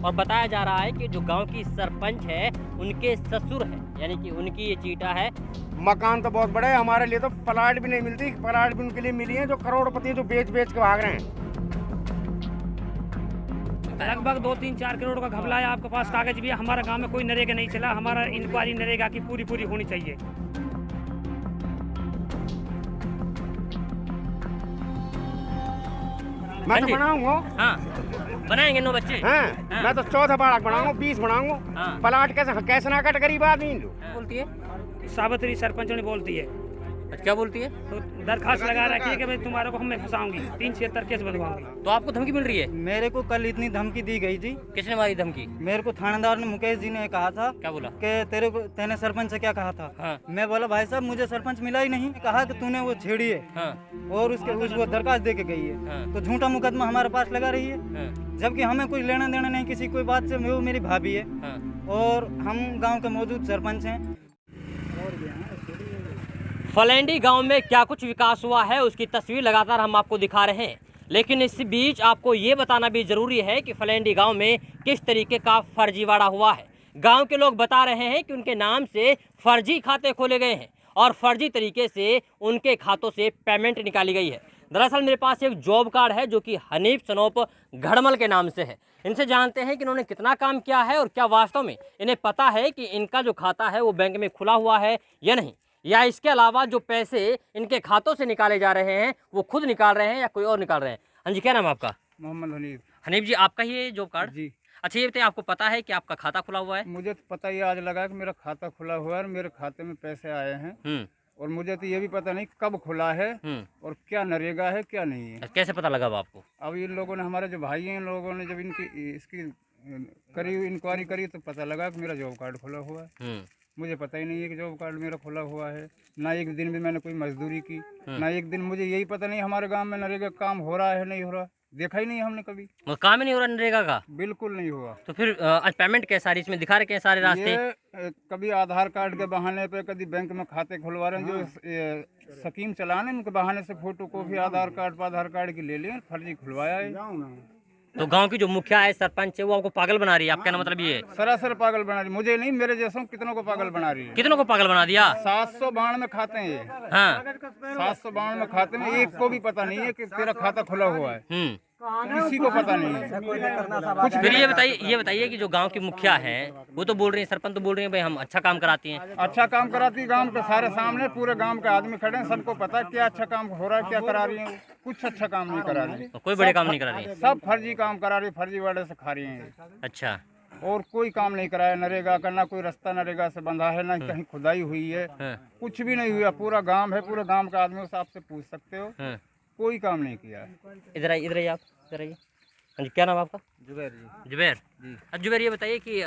और बताया जा रहा है कि जो गांव की सरपंच है उनके ससुर है, यानी कि उनकी ये चीटा है। मकान तो बहुत बड़े हैं, हमारे लिए तो प्लाट भी नहीं मिलती। प्लाट भी उनके लिए मिली है जो करोड़पति हैं, जो बेच बेच के भाग रहे हैं। लगभग 2-3-4 करोड़ का घपला है। आपके पास कागज भी है। हमारा गांव में कोई नरेगा नहीं चला। हमारा इंक्वायरी नरेगा की पूरी होनी चाहिए। मैं तो बनाऊंगा। हाँ, बनाएंगे 9 बच्चे। हाँ, मैं तो 14 बालक बनाऊंगा, 20 बनाऊंगा। हाँ। प्लाट कैसे ना कट गरीब आदमी लोग। बोलती है सावित्री सरपंच ने बोलती है, क्या बोलती है? तो दरखास्त लगा रखी है कि भाई तुम्हारे को हम फंसाऊंगी, 376 केस बनवाऊंगी। तो आपको धमकी मिल रही है? मेरे को कल इतनी धमकी दी गई थी। किसने मारी धमकी? मेरे को थानेदार ने, मुकेश जी ने कहा था। क्या बोला? कि तेने सरपंच से क्या कहा था? हाँ। मैं बोला भाई साहब मुझे सरपंच मिला ही नहीं। कहा कि तूने वो छेड़ी है। हाँ। और उसको दरखास्त दे के गई है। हाँ। तो झूठा मुकदमा हमारे पास लगा रही है। हाँ। जबकि हमें कुछ लेना देना नहीं किसी कोई बात से। वो मेरी भाभी है। हाँ। और हम गाँव के मौजूद सरपंच हैं। फलेंडी गांव में क्या कुछ विकास हुआ है उसकी तस्वीर लगातार हम आपको दिखा रहे हैं, लेकिन इस बीच आपको ये बताना भी ज़रूरी है कि फलेंडी गांव में किस तरीके का फर्जीवाड़ा हुआ है। गांव के लोग बता रहे हैं कि उनके नाम से फर्जी खाते खोले गए हैं और फर्जी तरीके से उनके खातों से पेमेंट निकाली गई है। दरअसल मेरे पास एक जॉब कार्ड है जो कि हनीफ सनोप घड़मल के नाम से है। इनसे जानते हैं कि इन्होंने कितना काम किया है और क्या वास्तव में इन्हें पता है कि इनका जो खाता है वो बैंक में खुला हुआ है या नहीं, या इसके अलावा जो पैसे इनके खातों से निकाले जा रहे हैं वो खुद निकाल रहे हैं या कोई और निकाल रहे हैं। हाँ जी, क्या नाम है आपका? मोहम्मद हनीफ। हनीफ जी, आपका ही है जॉब कार्ड? जी। अच्छा, ये बताइए, आपको पता है कि आपका खाता खुला हुआ है? मुझे तो पता ही आज लगा कि मेरा खाता खुला हुआ है और मेरे खाते में पैसे आए हैं। और मुझे तो ये भी पता नहीं कब खुला है और क्या नरेगा है क्या नहीं है। कैसे पता लगा आपको? अब इन लोगों ने, हमारे जो भाई हैं, इन लोगों ने जब इसकी करी इंक्वायरी करी तो पता लगा कि मेरा जॉब कार्ड खुला हुआ है। मुझे पता ही नहीं है कि जॉब कार्ड मेरा खुला हुआ है। ना एक दिन भी मैंने कोई मजदूरी की, ना एक दिन मुझे यही पता नहीं हमारे गांव में नरेगा काम हो रहा है नहीं हो रहा। देखा ही नहीं हमने कभी। वो काम ही नहीं हो रहा नरेगा का? बिल्कुल नहीं हुआ। तो फिर आज पेमेंट कैसा आ रही? इसमें दिखा रहे हैं सारे रास्ते। कभी आधार कार्ड के बहाने पे, कभी बैंक में खाते खुलवा रहे हैं। जो स्कीम चलाने उनके बहाने से फोटो कॉपी आधार कार्ड की ले लिए, फर्जी खुलवाया है। तो गांव की जो मुखिया है, सरपंच है, वो आपको पागल बना रही है? आपका मतलब ये है? सरासर पागल बना रही। मुझे नहीं, मेरे जैसा कितनों को पागल बना रही है। कितनों को पागल बना दिया? 792 खाते हैं ये। हाँ। 792 खाते में एक को भी पता नहीं है कि तेरा खाता खुला हुआ है। किसी को पता नहीं है कुछ। फिर ये बताइए कि जो गांव की मुखिया है वो तो बोल रही है, सरपंच तो बोल रही है भाई हम अच्छा काम कराती हैं। अच्छा काम कराती है, गांव के सारे सामने पूरे गांव के आदमी खड़े हैं, सबको पता है क्या अच्छा काम हो रहा है, क्या करा रही है। कुछ अच्छा काम नहीं करा रही है। तो कोई बड़े काम नहीं करा रही है? सब फर्जी काम करा रही है, फर्जी वाड़े से खा रही है। अच्छा। और कोई काम नहीं कराया नरेगा का, ना कोई रास्ता नरेगा से बंधा है, ना कहीं खुदाई हुई है। कुछ भी नहीं हुआ। पूरा गांव है, पूरे गांव के आदमियों से आपसे पूछ सकते हो, कोई काम नहीं किया। इधर आइए आप, इधर आइए। हाँ जी, क्या नाम है आपका? जुबैर जी। जुबैर जी। अच्छा जुबैर, ये बताइए कि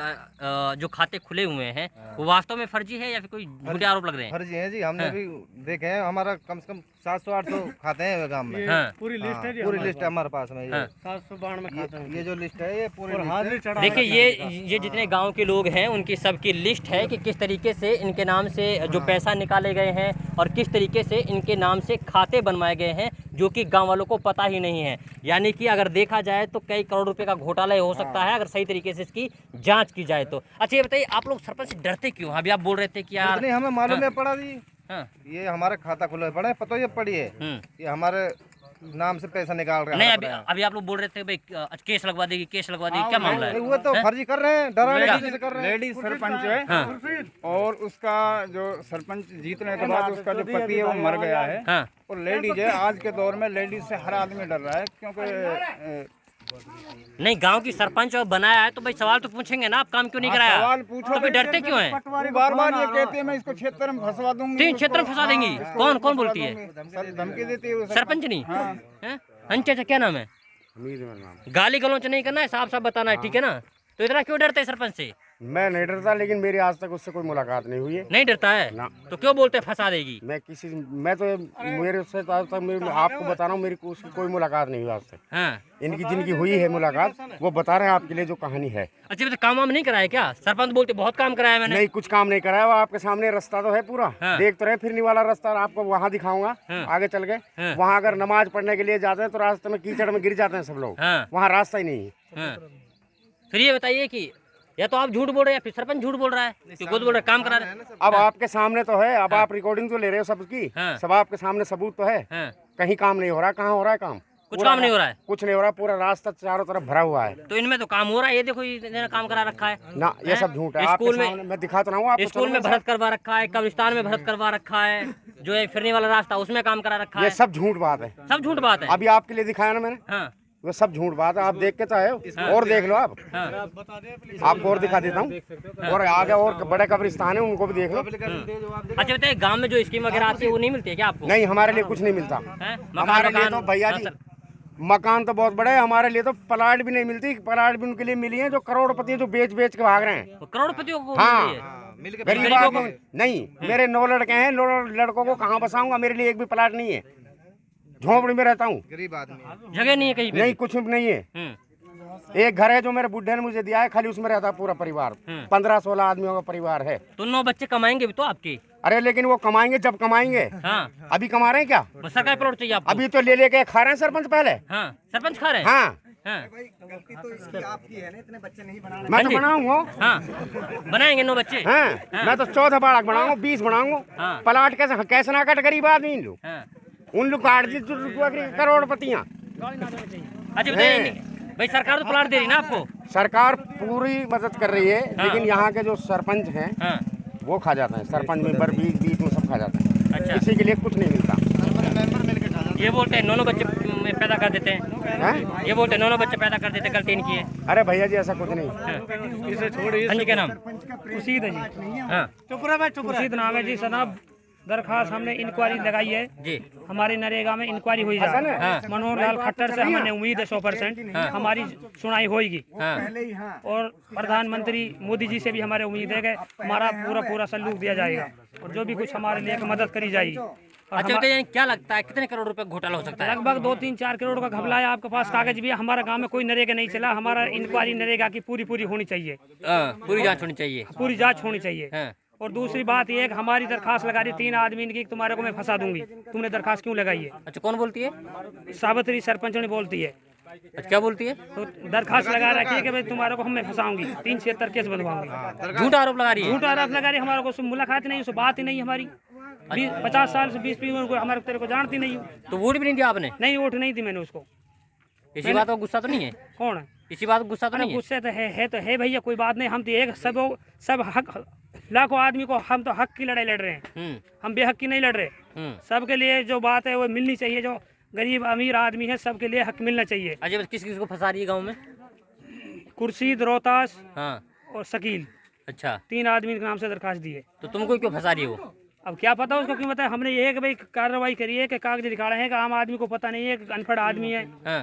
जो खाते खुले हुए हैं वो वास्तव में फर्जी है या फिर कोई झूठे आरोप लग रहे हैं? फर्जी हैं जी। हमने भी देखे हैं। हमारा कम से कम 700-800 खाते हैं गांव में। हाँ। पूरी लिस्ट है जी, पूरी लिस्ट है हमारे पास में। 792 खाते हैं। ये जो लिस्ट है ये पूरी देखिए, ये जितने गांव के लोग हैं उनकी सबकी लिस्ट है कि किस तरीके से इनके नाम से जो पैसा निकाले गए हैं और किस तरीके से इनके नाम से खाते बनवाए गए हैं, जो कि गांव वालों को पता ही नहीं है। यानी कि अगर देखा जाए तो कई करोड़ रुपए का घोटाला हो सकता है अगर सही तरीके से इसकी जांच की जाए तो। अच्छा, ये बताइए, आप लोग सरपंच से डरते क्यों? अभी आप बोल रहे थे कि यार नहीं, हमें मालूम है पड़ा जी। हाँ। ये हमारा खाता खुला पड़ा है, पता ये पड़ी है। ये हमारे नाम से पैसा निकाल रहे हैं। नहीं, अभी आप लोग बोल रहे थे भाई केस लगवा देगी, क्या मामला है? वो तो फर्जी कर रहे हैं, डराने की चीज़ कर रहे हैं। लेडीज सरपंच है और उसका जो सरपंच जीतने के बाद उसका जो पति है वो मर गया है। और लेडीज है, आज के दौर में लेडीज से हर आदमी डर रहा है, क्योंकि नहीं, गांव की सरपंच और बनाया है तो भाई सवाल तो पूछेंगे ना, आप काम क्यों नहीं कराया? सवाल पूछो तो फिर डरते क्यों हैं? बार बार ये कहती है मैं इसको क्षेत्र में फंसवा दूंगी। 3 क्षेत्र में फंसा देंगी? कौन बोलती है? धमकी देती है सरपंच नहीं? अच्छा, क्या नाम है? गाली गलौच नहीं करना है, साफ साफ बताना है, ठीक है ना? तो इतना क्यों डरते हैं सरपंच से? मैं नहीं डरता, लेकिन मेरी आज तक उससे कोई मुलाकात नहीं हुई है। नहीं डरता है ना। तो क्यों बोलते फंसा देगी? मैं तो मेरे से आज तक आपको बता रहा हूँ, मेरी उसकी कोई मुलाकात नहीं हुई आज तक। हाँ। इनकी जिनकी हुई है मुलाकात वो बता रहे हैं आपके लिए जो कहानी है। अच्छा, तो काम वाम नहीं कराया क्या? सरपंच बोलते बहुत काम कराया मैंने। नहीं, कुछ काम नहीं कराया। वो आपके सामने रास्ता तो है पूरा। देख तो रहे, फिरने वाला रास्ता आपको वहाँ दिखाऊंगा। आगे चल गए वहाँ अगर नमाज पढ़ने के लिए जाते हैं तो रास्ते में कीचड़ में गिर जाते हैं सब लोग। वहाँ रास्ता ही नहीं है। फिर ये बताइए कि या तो आप झूठ बोल रहे हैं या फिर सरपंच झूठ बोल रहा है कि खुद बोल रहे काम करा रहे हैं। अब आपके सामने तो है, अब आप रिकॉर्डिंग तो ले रहे हो सबकी, हाँ। सब आपके सामने सबूत तो है। हाँ। कहीं काम नहीं हो रहा, कहाँ हो रहा है काम? कुछ काम नहीं हो रहा है। कुछ नहीं हो रहा, पूरा रास्ता चारों तरफ भरा हुआ है। तो इनमें तो काम हो रहा है, ये देखो इन्होंने काम करा रखा है ना, ये सब झूठ है। स्कूल आपके सामने मैं दिखाता रहा हूँ आपको। स्कूल में भरत करवा रखा है, कब्रिस्तान में भरत करवा रखा है, जो है फिरने वाला रास्ता उसमें काम करा रखा ये है। सब झूठ बात है, सब झूठ बात है। अभी आपके लिए दिखाया ना मैंने, हाँ वो सब झूठ बात है। आप देख के तो आए हो, और देख लो आप, हाँ। आपको और दिखा देता हूँ। और आगे और बड़े कब्रिस्तान है, उनको भी देख लो। अच्छा बताइए, गांव में जो स्कीम वगैरह आती है वो नहीं मिलती है क्या आपको? नहीं, हमारे लिए कुछ नहीं मिलता। हैं? हमारे लिए मकान- तो भैया हाँ, जी सर। मकान तो बहुत बड़े हैं, हमारे लिए तो प्लाट भी नहीं मिलती। प्लाट भी उनके लिए मिली है जो करोड़पति हैं, जो बेच बेच के भाग रहे हैं। तो करोड़पतियों को हाँ। मिलती है। गरीब आदमी नहीं। मेरे 9 लड़के हैं, 9 लड़कों को कहाँ बसाऊंगा? मेरे लिए एक भी प्लाट नहीं है, झोंपड़ी में रहता हूँ। गरीब आदमी जगह नहीं है कहीं पे। नहीं, कुछ भी नहीं है। एक घर है जो मेरे बुढ़े ने मुझे दिया है, खाली उसमें रहता है पूरा परिवार। 15-16 आदमियों का परिवार है। तो 9 बच्चे कमाएंगे भी तो आपकी। अरे लेकिन वो कमाएंगे जब कमाएंगे। हाँ। अभी कमा रहे हैं क्या? बस सरकारी प्लॉट चाहिए आपको। अभी तो ले लेके खा रहे हैं सरपंच पहले। हाँ, सरपंच खा रहे हैं। हाँ, हाँ। मैं तो बनाऊंगा। हाँ, बनाएंगे 9 बच्चे। हाँ, मैं तो 14 बालक बनाऊंगा, 20 बनाऊंगा। हाँ। प्लाट कैसे ना कट गरीब आदमी इन लोग, हाँ। उन लोग काट दी करोड़पतियाँ। अच्छा बताइए, भाई सरकार तो प्लाट दे रही ना आपको? सरकार पूरी मदद कर रही है, लेकिन यहाँ के जो सरपंच हैं हाँ। वो खा जाते हैं। सरपंच मेंबर बीच में सब खा जाते हैं। अच्छा। किसी के लिए कुछ नहीं मिलता। ये बोलते हैं 9 बच्चे पैदा कर देते हैं। हैं? ये बोलते हैं 9 बच्चे पैदा कर देते हैं, गलती इनकी है। अरे भैया जी, ऐसा कुछ नहीं। हाँ जी, क्या नाम? खुर्शीद है जी। हाँ खुर्शीद नाम है जी। सनाब दरखास्त हमने इंक्वायरी लगाई है जी। हमारे नरेगा में इंक्वायरी हुई जा रही हाँ। है। मनोहर लाल खट्टर से हमें उम्मीद है 100% हमारी सुनाई होगी। हाँ। और प्रधानमंत्री मोदी जी से भी हमारे उम्मीद है कि हमारा पूरा सहयोग दिया जाएगा और जो भी कुछ हमारे लिए मदद करी जाएगी। और अच्छा बताइए, क्या लगता है कितने करोड़ रुपए घोटाला हो सकता है? लगभग 2-3-4 करोड़ का घपला है। आपके पास कागज भी है। हमारा गांव में कोई नरेगा नहीं चला। हमारा इंक्वायरी नरेगा की पूरी होनी चाहिए, पूरी जांच होनी चाहिए। पूरी जांच होनी चाहिए। हाँ। और दूसरी बात ये कि हमारी दरखास्त लगा दी 3 आदमी की, तुम्हारे को मैं फंसा दूंगी, तुमने दरखास्त क्यों लगाई है? अच्छा, कौन बोलती है? सावित्री सरपंच ने बोलती है। अच्छा, क्या बोलती है? तो दरखास्त लगा रखी है कि भाई तुम्हारे को हम मैं फंसाऊंगी, 376 केस बनवाऊंगी। झूठा आरोप लगा रही है। झूठ आरोप लगा रही, हमारे को उससे मुलाकात नहीं, उससे बात ही नहीं हमारी। 50 साल से 20 को हमारे तेरे को जानती नहीं हूँ। तो वोट भी नहीं दिया आपने? नहीं, वोट नहीं दी मैंने उसको। इसी बात का गुस्सा तो नहीं है? कौन है? इसी बात का गुस्सा तो नहीं है? गुस्से तो है तो है भैया, कोई बात नहीं। हम तो एक सब हक, लाखों आदमी को हम तो हक की लड़ाई लड़ रहे हैं। हम बेहक की नहीं लड़ रहे। सबके लिए जो बात है वो मिलनी चाहिए। जो गरीब अमीर आदमी है सबके लिए हक मिलना चाहिए। अच्छा, किस किस को फंसा रही है गाँव में? खुर्शीद, रोहतास हाँ। और शकील, अच्छा, 3 आदमी के नाम से दरखास्त दी है। तो तुमको क्यों फंसा रही है वो? अब क्या पता उसको क्यों बताया। हमने ये कि भाई कार्रवाई करी है कि कागज दिखा रहे हैं कि आम आदमी को पता नहीं है कि अनपढ़ आदमी है। हाँ।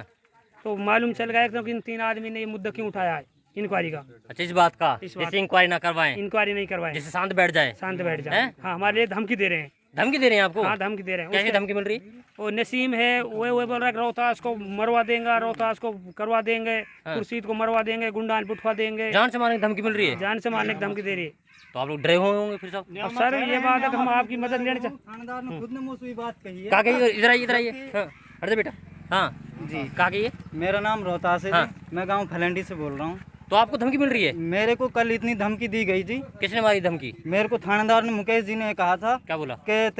तो मालूम चल गया कि इन 3 आदमी ने ये मुद्दा क्यों उठाया है इंक्वायरी का। अच्छा, इस बात का इस बात जैसे इंक्वायरी ना करवाएं, इंक्वायरी नहीं करवाए, जैसे शांत बैठ जाए। शांत बैठ जाए। हैं? हाँ, हमारे लिए धमकी दे रहे हैं। धमकी दे रहे हैं आपको? हाँ, धमकी दे रहे हैं। कैसी उसके- धमकी मिल रही है? वो नसीम है, वो बोल रहा है कि रोहतास को मरवा देंगे, रोहतास को करवा देंगे, खुर्शीद को मरवा देंगे, गुंडा उठवा देंगे, जान से मारने की धमकी मिल रही है? जान से मारने की धमकी दे रही है। तो आप लोग डरे हुए होंगे फिर सब। अब सर ये बात है कि हम आपकी मदद लेने चाहिए। कहा गई? इधर आइए, इधर आइए। हाँ, हट जा बेटा। हाँ जी, कहा गई है? मेरा नाम रोहतास है हाँ। जी। मैं गांव फलंडी से बोल रहा हूँ। तो आपको धमकी मिल रही है? मेरे को कल इतनी धमकी दी गई जी। किसने मारी धमकी? मेरे को थानेदार ने, मुकेश जी ने कहा था क्या बोला? कि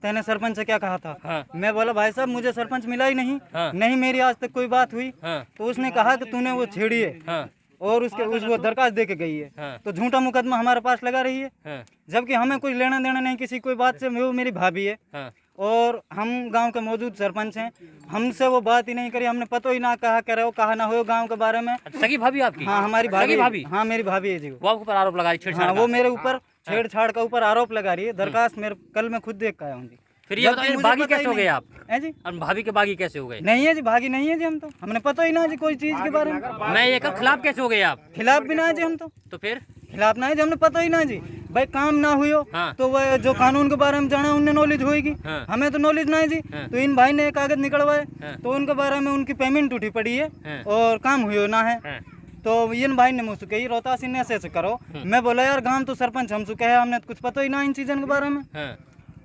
तेने सरपंच से क्या कहा था। हाँ। मैं बोला भाई साहब मुझे सरपंच मिला ही नहीं। हाँ। नहीं मेरी आज तक कोई बात हुई। हाँ। तो उसने कहा कि तूने वो छेड़ी है हाँ। और वो दरखास्त दे के गई है। हाँ। तो झूठा मुकदमा हमारे पास लगा रही है। हाँ। जबकि हमें कुछ लेना देना नहीं किसी कोई बात से। वो मेरी भाभी है हाँ। और हम गांव के मौजूद सरपंच हैं। हमसे वो बात ही नहीं करी। हमने पता ही ना कहा करे, कहा ना हो गांव के बारे में। सगी भाभी आपकी? हाँ, हमारी सगी भाभी? हाँ, मेरी भाभी है जी। वो आपके ऊपर आरोप लगा रही है छेड़छाड़ हाँ, का? वो मेरे ऊपर छेड़छाड़ का ऊपर आरोप लगा रही है। दरखास्त मेरे कल मैं खुद देख के आया हूँ जी। फिर ये बताइए, मुझे बागी पता कैसे ही हो गए नहीं। आप? हैं जी? और भाभी के बागी कैसे हो गए? नहीं है जी, भागी नहीं है जी। हम तो हमने पता ही ना जी कोई चीज के बारे में। मैं ये कर खिलाफ कैसे हो गए आप? खिलाफ भी ना है जी हम तो फिर खिलाफ ना है जी। हमने पता ही ना जी। भाई काम ना हुई हो हाँ। तो वह जो कानून के बारे में जाना उन्हें नॉलेज होगी। हाँ। हमें तो नॉलेज ना है जी। हाँ। तो इन भाई ने कागज निकलवाए हाँ। तो उनके बारे में उनकी पेमेंट उठी पड़ी है हाँ। और काम हुई ना है। हाँ। तो इन भाई ने मुझसे कही रोहतास इन ऐसे करो। मैं बोला यार गांव तो सरपंच हमसे कहे, हमने तो कुछ पता ही ना इन चीजों के बारे में। हाँ।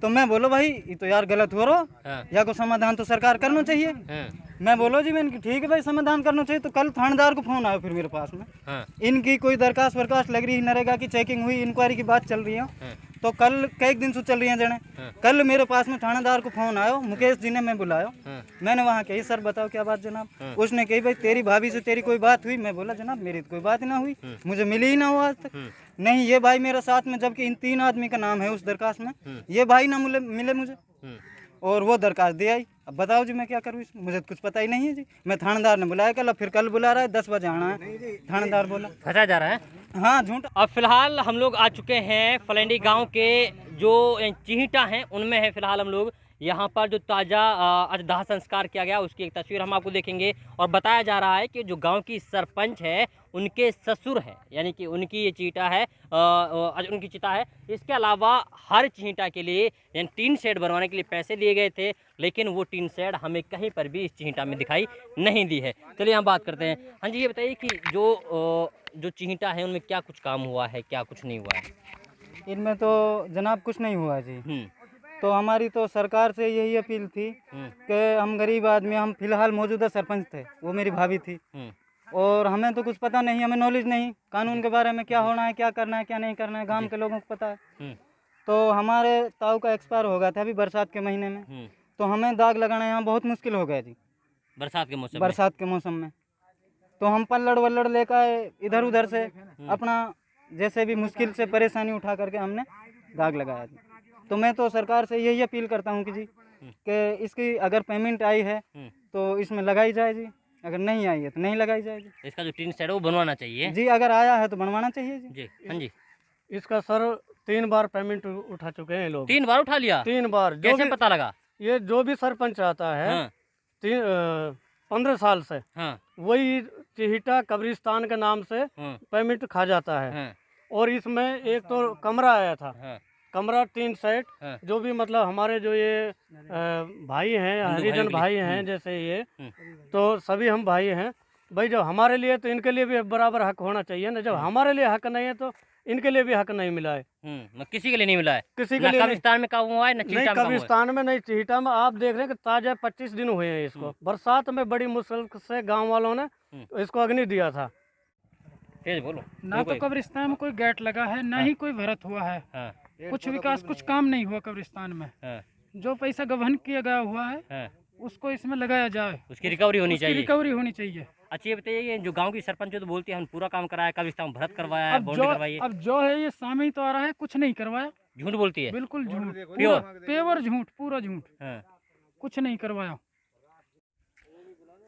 तो मैं बोलो भाई ये तो यार गलत हो रहा, हाँ। या को समाधान तो सरकार करना चाहिए। हाँ। मैं बोलो जी, मैंने ठीक है भाई, समाधान करना चाहिए। तो कल थानेदार को फोन आया फिर मेरे पास में, हाँ। इनकी कोई दरखास्त वरखास्त लग रही है, नरेगा की चेकिंग हुई, इंक्वायरी की बात चल रही है। तो कल कई दिन से चल रही है जने। कल मेरे पास में थानेदार को फोन आयो, मुकेश जी ने मैं बुलाया। मैंने वहाँ कही सर बताओ क्या बात जनाब। उसने कही भाई तेरी भाभी से तेरी कोई बात हुई? मैं बोला जनाब मेरी तो कोई बात ही ना हुई, मुझे मिली ही ना हो आज तक। नहीं ये भाई मेरे साथ में, जबकि इन 3 आदमी का नाम है उस दरखास्त में, ये भाई ना मिले मुझे, और वो दरखास्त दे आई। अब बताओ जी मैं क्या करूँ इसमें, मुझे तो कुछ पता ही नहीं है जी। मैं थानेदार ने बुलाया कल, फिर कल बुला रहा है 10 बजे आना है, थानेदार बोला। फंसा जा रहा है। हाँ झूठ। अब फिलहाल हम लोग आ चुके हैं फलेंडी गांव के जो चींटा हैं उनमें है फिलहाल हम लोग। यहाँ पर जो ताज़ा आज दाह संस्कार किया गया उसकी एक तस्वीर हम आपको देखेंगे। और बताया जा रहा है कि जो गांव की सरपंच है उनके ससुर है, यानी कि उनकी ये चीटा है, उनकी चिता है। इसके अलावा हर चींटा के लिए यानी टीन शेड बनवाने के लिए पैसे दिए गए थे, लेकिन वो टीन शेड हमें कहीं पर भी इस चींटा में दिखाई नहीं दी है। चलिए हम बात करते हैं। हाँ जी, ये बताइए कि जो चींटा है उनमें क्या कुछ काम हुआ है, क्या कुछ नहीं हुआ है? इनमें तो जनाब कुछ नहीं हुआ जी। तो हमारी तो सरकार से यही अपील थी कि हम गरीब आदमी, हम फिलहाल मौजूदा सरपंच थे, वो मेरी भाभी थी, और हमें तो कुछ पता नहीं, हमें नॉलेज नहीं कानून के बारे में, क्या होना है, क्या करना है, क्या नहीं करना है, गांव के लोगों को पता है। तो हमारे ताऊ का एक्सपायर हो गया था अभी बरसात के महीने में, तो हमें दाग लगाना यहाँ बहुत मुश्किल हो गया जी बरसात के मौसम में। तो हम पल्लड़ वल्लड़ लेकर इधर उधर से अपना जैसे भी मुश्किल से परेशानी उठा करके हमने दाग लगाया जी। तो मैं तो सरकार से यही अपील करता हूँ कि जी कि इसकी अगर पेमेंट आई है तो इसमें लगाई जाए जी, अगर नहीं आई है तो नहीं लगाई जाएगी। इसका जो टीन शेड है वो बनवाना चाहिए जी, अगर आया है तो बनवाना चाहिए जी। जी हाँ जी। इसका सर 3 बार पेमेंट उठा चुके हैं लोग। 3 बार उठा लिया? 3 बार। कैसे पता लगा? ये जो भी सरपंच आता है 15 साल से वही चिहिटा कब्रिस्तान के नाम से पेमेंट खा जाता है। और इसमें एक तो कमरा आया था, कमरा टीन सेट, जो भी मतलब हमारे जो ये भाई हैं, हरिजन भाई हैं जैसे ये, तो सभी हम भाई हैं भाई। जब हमारे लिए तो इनके लिए भी बराबर हक होना चाहिए ना। जब हमारे लिए हक नहीं है तो इनके लिए भी हक नहीं मिला है। किसी के लिए नहीं मिला है, किसी के लिए कब्रिस्तान में काम हुआ है, नहीं कब्रिस्तान में, नहीं चिहिटा में। आप देख रहे हैं कि ताजा 25 दिन हुए हैं इसको। बरसात में बड़ी मुश्किल से गाँव वालों ने इसको अग्नि दिया था। बोलो ना तो कब्रिस्तान में कोई गेट लगा है, ना ही कोई भरत हुआ है, कुछ विकास कुछ काम नहीं हुआ कब्रिस्तान में। जो पैसा गबन किया गया हुआ है उसको इसमें लगाया जाए, उसकी रिकवरी होनी चाहिए। रिकवरी होनी चाहिए। अच्छा ये बताइए, जो गांव की सरपंच जो तो बोलती है हम पूरा काम कराया, कब्रिस्तान भरत करवाया है, बाउंड्री करवाई है, अब जो है ये सामने तो आ रहा है कुछ नहीं करवाया। झूठ बोलती है, बिल्कुल झूठ, प्योर झूठ, पूरा झूठ, कुछ नहीं करवाया।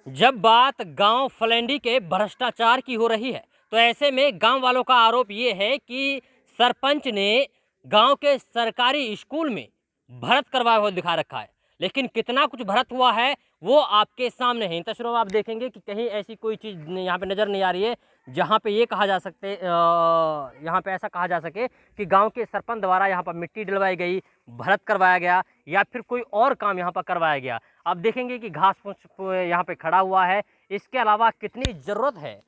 जब बात गांव फलेंडी के भ्रष्टाचार की हो रही है तो ऐसे में गांव वालों का आरोप ये है कि सरपंच ने गांव के सरकारी स्कूल में भरत करवाया हुआ दिखा रखा है, लेकिन कितना कुछ भरत हुआ है वो आपके सामने है। इन तस्वीरों में आप देखेंगे कि कहीं ऐसी कोई चीज़ यहाँ पे नज़र नहीं आ रही है जहाँ पे ये कहा जा सकते, यहाँ पे ऐसा कहा जा सके कि गांव के सरपंच द्वारा यहाँ पर मिट्टी डलवाई गई, भरत करवाया गया या फिर कोई और काम यहाँ पर करवाया गया। आप देखेंगे कि घास फूस यहाँ पे खड़ा हुआ है। इसके अलावा कितनी ज़रूरत है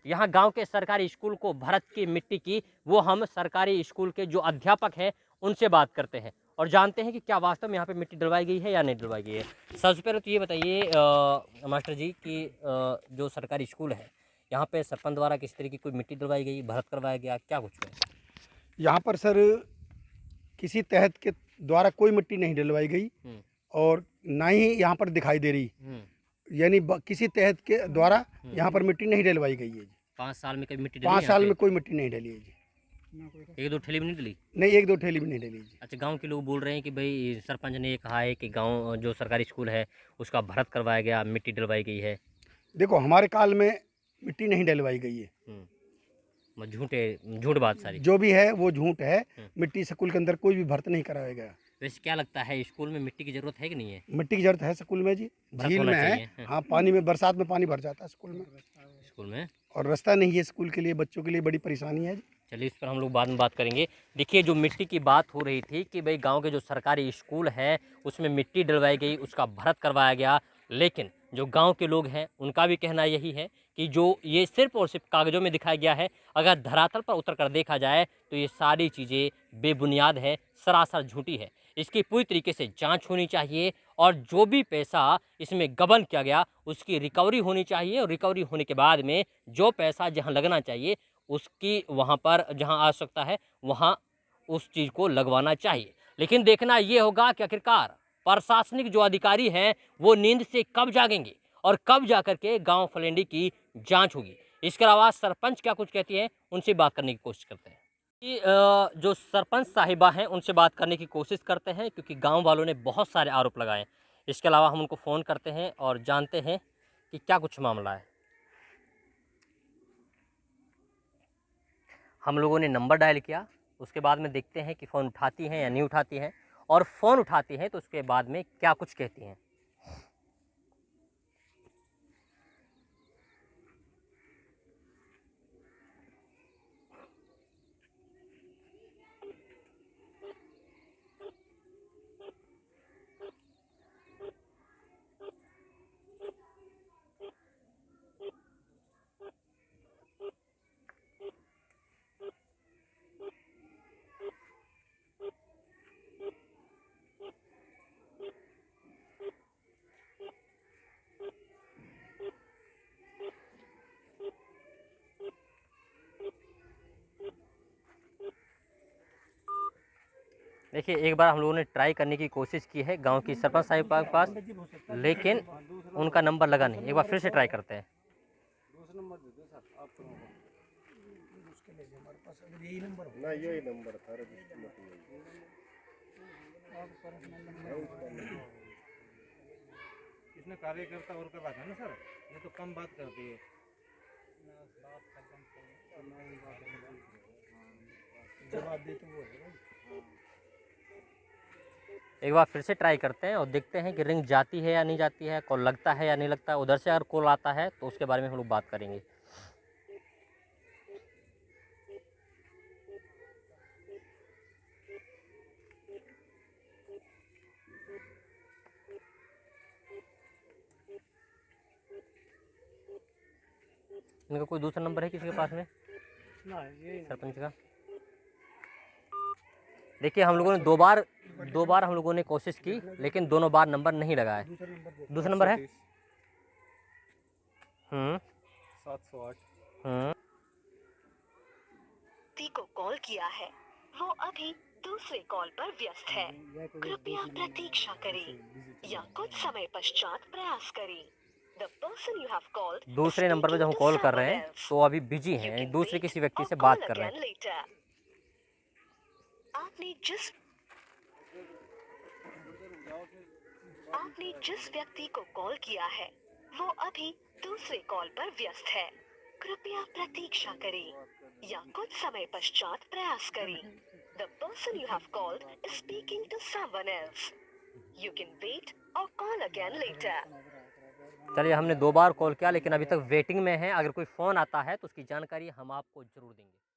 यहाँ गांव के सरकारी स्कूल को भरत की मिट्टी की, वो हम सरकारी स्कूल के जो अध्यापक हैं उनसे बात करते हैं और जानते हैं कि क्या वास्तव में यहाँ पे मिट्टी डलवाई गई है या नहीं डलवाई गई है। सबसे पहले तो ये बताइए मास्टर जी कि जो सरकारी स्कूल है यहाँ पे सरपंच द्वारा किस तरीके की कोई मिट्टी डलवाई गई, भरत करवाया गया, क्या कुछ है? यहाँ पर सर किसी तहत के द्वारा कोई मिट्टी नहीं डलवाई गई और ना ही यहाँ पर दिखाई दे रही, यानी किसी तहत के द्वारा यहाँ पर मिट्टी नहीं डलवाई गई है जी। 5 साल में कभी मिट्टी 5 साल में कोई मिट्टी नहीं डली है जी। 1-2 ठेली भी नहीं डली? नहीं, 1-2 ठेली भी नहीं डली जी। अच्छा, गांव के लोग बोल रहे हैं कि भाई सरपंच ने ये कहा है कि गांव जो सरकारी स्कूल है उसका भरत करवाया गया, मिट्टी डलवाई गई है। देखो हमारे काल में मिट्टी नहीं डलवाई गई है, झूठ बात सारी जो भी है वो झूठ है। मिट्टी स्कूल के अंदर कोई भी भरत नहीं कराया गया। वैसे क्या लगता है स्कूल में मिट्टी की जरूरत है कि नहीं है? मिट्टी की जरूरत है स्कूल में जी, झील में है। हाँ, पानी में बरसात में पानी भर जाता है स्कूल में और रास्ता नहीं है स्कूल के लिए, बच्चों के लिए बड़ी परेशानी है जी। चलिए इस पर हम लोग बाद में बात करेंगे। देखिए जो मिट्टी की बात हो रही थी कि भाई गांव के जो सरकारी स्कूल है उसमें मिट्टी डलवाई गई, उसका भरत करवाया गया, लेकिन जो गांव के लोग हैं उनका भी कहना यही है कि जो ये सिर्फ और सिर्फ कागज़ों में दिखाया गया है, अगर धरातल पर उतर कर देखा जाए तो ये सारी चीज़ें बेबुनियाद है, सरासर झूठी है। इसकी पूरी तरीके से जांच होनी चाहिए और जो भी पैसा इसमें गबन किया गया उसकी रिकवरी होनी चाहिए, और रिकवरी होने के बाद में जो पैसा जहां लगना चाहिए उसकी वहां पर जहां आवश्यकता है वहां उस चीज़ को लगवाना चाहिए। लेकिन देखना ये होगा कि आखिरकार प्रशासनिक जो अधिकारी हैं वो नींद से कब जागेंगे और कब जाकर के गांव फलेंडी की जांच होगी। इसके अलावा सरपंच क्या कुछ कहती हैं उनसे बात करने की कोशिश करते हैं। जो सरपंच साहिबा हैं उनसे बात करने की कोशिश करते हैं, क्योंकि गांव वालों ने बहुत सारे आरोप लगाए। इसके अलावा हम उनको फ़ोन करते हैं और जानते हैं कि क्या कुछ मामला है। हम लोगों ने नंबर डायल किया, उसके बाद में देखते हैं कि फ़ोन उठाती हैं या नहीं उठाती हैं, और फ़ोन उठाती हैं तो उसके बाद में क्या कुछ कहती हैं। देखिए, एक बार हम लोगों ने ट्राई करने की कोशिश की है गांव की सरपंच साहिब के पास, लेकिन उनका नंबर लगा नहीं। एक बार फिर से ट्राई करते हैं। इसमें कार्यकर्ता और का बात है ना सर, ये तो कम बात करती है। जवाब देते वो है। एक बार फिर से ट्राई करते हैं और देखते हैं कि रिंग जाती है या नहीं जाती है, कॉल लगता है या नहीं लगता है। उधर से अगर कॉल आता है तो उसके बारे में हम लोग बात करेंगे। इनका कोई दूसरा नंबर है किसी के पास में सरपंच का? देखिए, हम लोगों ने दो बार हम लोगों ने कोशिश की, लेकिन दोनों बार नंबर नहीं लगा है। दूसरा नंबर है 708। व्यक्ति को कॉल किया है, वो अभी दूसरे कॉल पर व्यस्त है। कृपया प्रतीक्षा करें या कुछ समय पश्चात प्रयास करें। The person you have called दूसरे नंबर पे जब हम कॉल कर रहे हैं तो अभी बिजी हैं, दूसरे किसी व्यक्ति से बात कर रहे हैं। आपने जिस व्यक्ति को कॉल किया है वो अभी दूसरे कॉल पर व्यस्त है। कृपया प्रतीक्षा करें या कुछ समय पश्चात प्रयास करें। The person you have called is speaking to someone else. You can wait or call again later. चलिए, हमने 2 बार कॉल किया लेकिन अभी तक वेटिंग में है। अगर कोई फ़ोन आता है तो उसकी जानकारी हम आपको ज़रूर देंगे।